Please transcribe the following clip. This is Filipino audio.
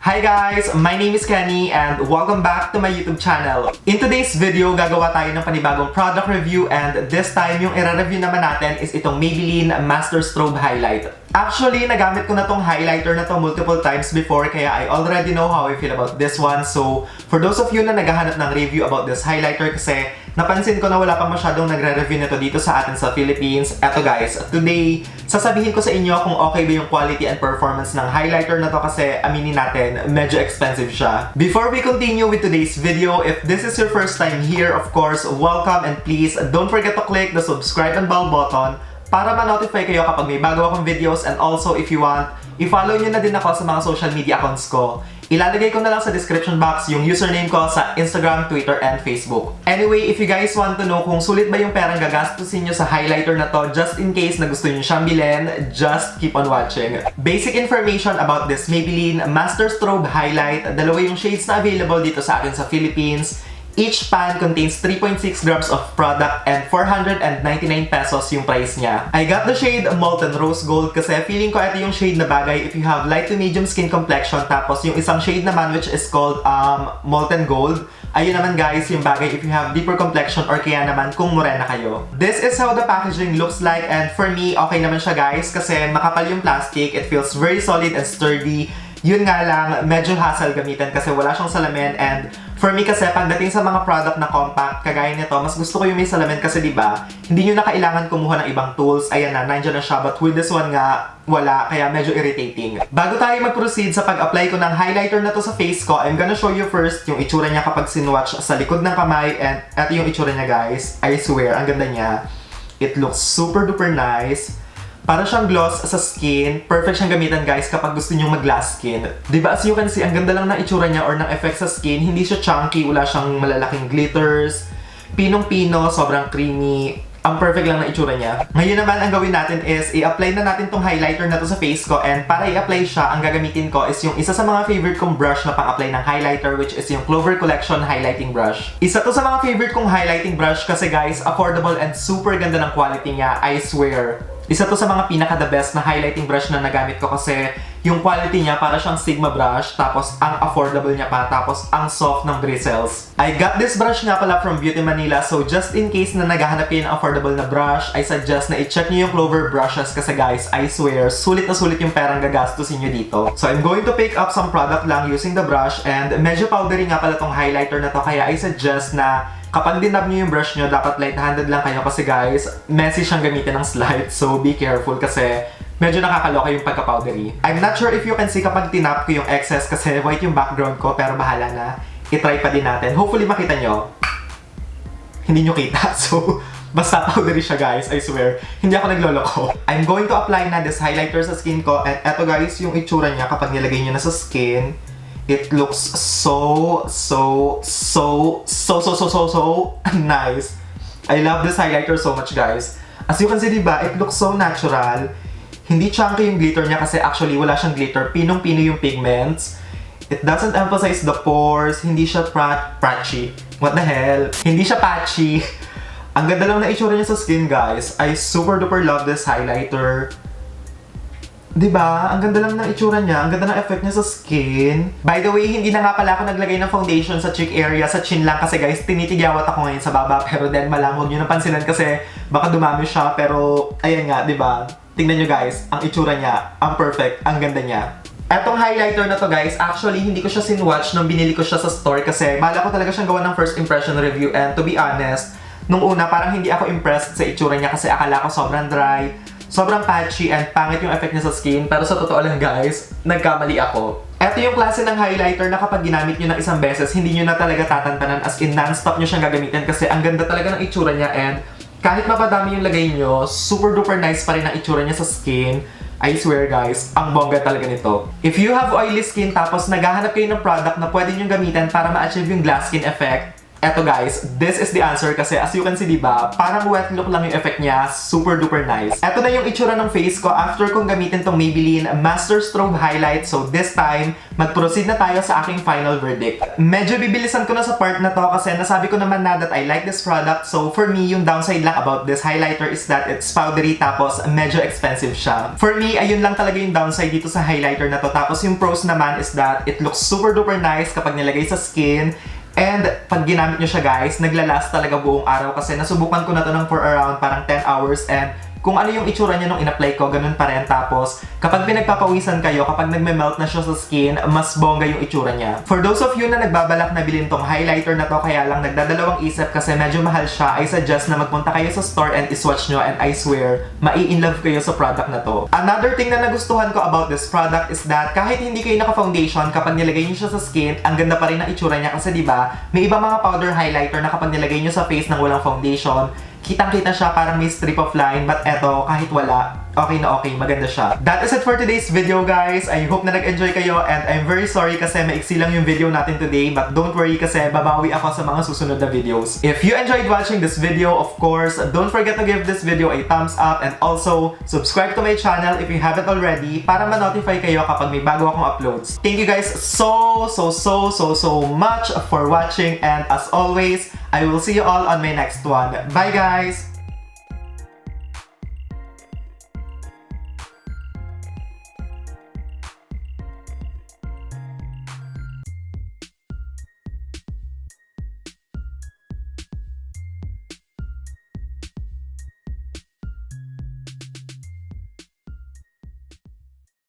Hi guys! My name is Kenny and welcome back to my YouTube channel. In today's video, gagawa tayo ng panibagong product review and this time yung i-review naman natin is itong Maybelline Master Strobe Highlight. Actually, nagamit ko na tong highlighter na to multiple times before kaya I already know how I feel about this one. So, for those of you na naghahanap ng review about this highlighter kasi napansin ko na wala pang masyadong nagre-review nito dito sa atin sa Philippines. Eto guys, today, sasabihin ko sa inyo kung okay ba yung quality and performance ng highlighter na to kasi aminin natin, medyo expensive siya. Before we continue with today's video, if this is your first time here, of course, welcome and please don't forget to click the subscribe and bell button para ma-notify kayo kapag may bago akong videos and also if you want, i-follow nyo na din ako sa mga social media accounts ko. Ilalagay ko na lang sa description box yung username ko sa Instagram, Twitter, and Facebook. Anyway, if you guys want to know kung sulit ba yung perang gagastusin nyo sa highlighter na to, just in case na gusto nyo siyang bilhin, just keep on watching. Basic information about this Maybelline Master Strobe Highlight. Dalawa yung shades na available dito sa atin sa Philippines. Each pan contains 3.6 grams of product and 499 pesos yung price niya. I got the shade Molten Rose Gold kasi feeling ko ito yung shade na bagay if you have light to medium skin complexion. Tapos yung isang shade naman which is called Molten Gold. Ayun naman guys, yung bagay if you have deeper complexion or kaya naman kung morena kayo. This is how the packaging looks like and for me, okay naman siya guys kasi makapal yung plastic. It feels very solid and sturdy. Yun nga lang, medyo hassle gamitin kasi wala siyang salamin and for me kasi pagdating sa mga product na compact, kagaya nito, mas gusto ko yung may salamin kasi diba, hindi nyo na kailangan kumuha ng ibang tools. Ayan na, nandiyan na siya. But with this one nga, wala. Kaya medyo irritating. Bago tayo mag-proceed sa pag-apply ko ng highlighter na to sa face ko, I'm gonna show you first yung itsura niya kapag sinwatch sa likod ng kamay. And eto yung itsura niya guys. I swear, ang ganda niya. It looks super duper nice. Para siyang gloss sa skin. Perfect siyang gamitan guys kapag gusto niyo mag-glass skin. Diba as you can see, ang ganda lang ng itsura niya or ng effect sa skin. Hindi siya chunky, wala siyang malalaking glitters. Pinong-pino, sobrang creamy. Ang perfect lang na itsura niya. Ngayon naman, ang gawin natin is i-apply na natin tong highlighter na to sa face ko. And para i-apply siya, ang gagamitin ko is yung isa sa mga favorite kong brush na pang-apply ng highlighter which is yung Clover Collection Highlighting Brush. Isa to sa mga favorite kong highlighting brush kasi guys, affordable and super ganda ng quality niya. I swear. Isa to sa mga pinaka-the best na highlighting brush na nagamit ko kasi yung quality niya para siyang Sigma brush, tapos ang affordable niya pa, tapos ang soft ng bristles. I got this brush nga pala from Beauty Manila, so just in case na naghahanap kayo ng affordable na brush, I suggest na i-check niyo yung Clover brushes kasi guys, I swear, sulit na sulit yung perang gagastusin niyo dito. So I'm going to pick up some product lang using the brush and medyo powdery nga pala tong highlighter na to kaya I suggest na kapag dinab nyo yung brush nyo, dapat light-handed lang kayo kasi guys, messy siyang gamitin ng slide. So be careful kasi medyo nakakaloka yung pagka-powdery. I'm not sure if you can see kapag tinap ko yung excess kasi white yung background ko pero bahala na. I-try pa din natin. Hopefully makita nyo. Hindi nyo kita. So basta powdery siya guys, I swear. Hindi ako nagloloko. I'm going to apply na this highlighter sa skin ko. And eto guys, yung itsura niya kapag nilagay nyo na sa skin. It looks so nice. I love this highlighter so much guys. As you can see diba, it looks so natural. Hindi chunky yung glitter niya kasi actually wala siyang glitter. Pinong-pino yung pigments. It doesn't emphasize the pores. Hindi siya patchy. What the hell? Hindi siya patchy. Ang ganda lang na itsura niya sa skin guys. I super duper love this highlighter. Diba? Ang ganda lang ng itsura niya. Ang ganda ng effect niya sa skin. By the way, hindi na nga pala ako naglagay ng foundation sa cheek area. Sa chin lang kasi guys, tinitigyawat ako ngayon sa baba. Pero then malang, huwag nyo napansinan kasi baka dumami siya. Pero ayan nga, diba? Tingnan nyo guys, ang itsura niya. Ang perfect. Ang ganda niya. Etong highlighter na to guys, actually hindi ko siya sinwatch nung binili ko siya sa store kasi bala ko talaga siyang gawa ng first impression review. And to be honest, nung una parang hindi ako impressed sa itsura niya kasi akala ko sobrang dry. Sobrang patchy and pangit yung effect niya sa skin. Pero sa totoo lang guys, nagkamali ako. Ito yung klase ng highlighter na kapag ginamit nyo ng isang beses, hindi nyo na talaga tatantanan as in non-stop nyo siyang gagamitin kasi ang ganda talaga ng itsura niya and kahit mapadami yung lagay nyo, super duper nice pa rin ang itsura niya sa skin. I swear guys, ang bongga talaga nito. If you have oily skin tapos naghahanap kayo ng product na pwede nyo gamitin para ma-achieve yung glass skin effect, Eto guys, this is the answer kasi as you can see, diba, parang wet look lang yung effect niya, super duper nice. Eto na yung itsura ng face ko after kong gamitin tong Maybelline Master Strobe Highlight. So this time, mag-proceed na tayo sa aking final verdict. Medyo bibilisan ko na sa part na to kasi nasabi ko naman na that I like this product. So for me, yung downside lang about this highlighter is that it's powdery tapos medyo expensive siya. For me, ayun lang talaga yung downside dito sa highlighter na to. Tapos yung pros naman is that it looks super duper nice kapag nilagay sa skin. And pag ginamit nyo siya guys, naglalast talaga buong araw kasi nasubukan ko na to ng for around parang 10 hours and kung ano yung itsura niya nung in-apply ko, ganun pa rin. Tapos, kapag pinagpapawisan kayo, kapag nagme-melt na siya sa skin, mas bongga yung itsura niya. For those of you na nagbabalak na bilhin tong highlighter na to, kaya lang nagdadalawang isip kasi medyo mahal siya, I suggest na magpunta kayo sa store and iswatch nyo and I swear, mai-inlove kayo sa product na to. Another thing na nagustuhan ko about this product is that kahit hindi kayo naka-foundation, kapag nilagay nyo siya sa skin, ang ganda pa rin ng itsura niya kasi diba, may ibang mga powder highlighter na kapag nilagay nyo sa face ng walang foundation, kitang-kita siya, parang may strip of line, but eto, kahit wala, okay na okay, maganda siya. That is it for today's video guys. I hope na nag-enjoy kayo and I'm very sorry kasi maiksi lang yung video natin today, but don't worry kasi babawi ako sa mga susunod na videos. If you enjoyed watching this video, of course, don't forget to give this video a thumbs up and also subscribe to my channel if you haven't already para ma-notify kayo kapag may bago akong uploads. Thank you guys so much for watching and as always, I will see you all on my next one. Bye guys!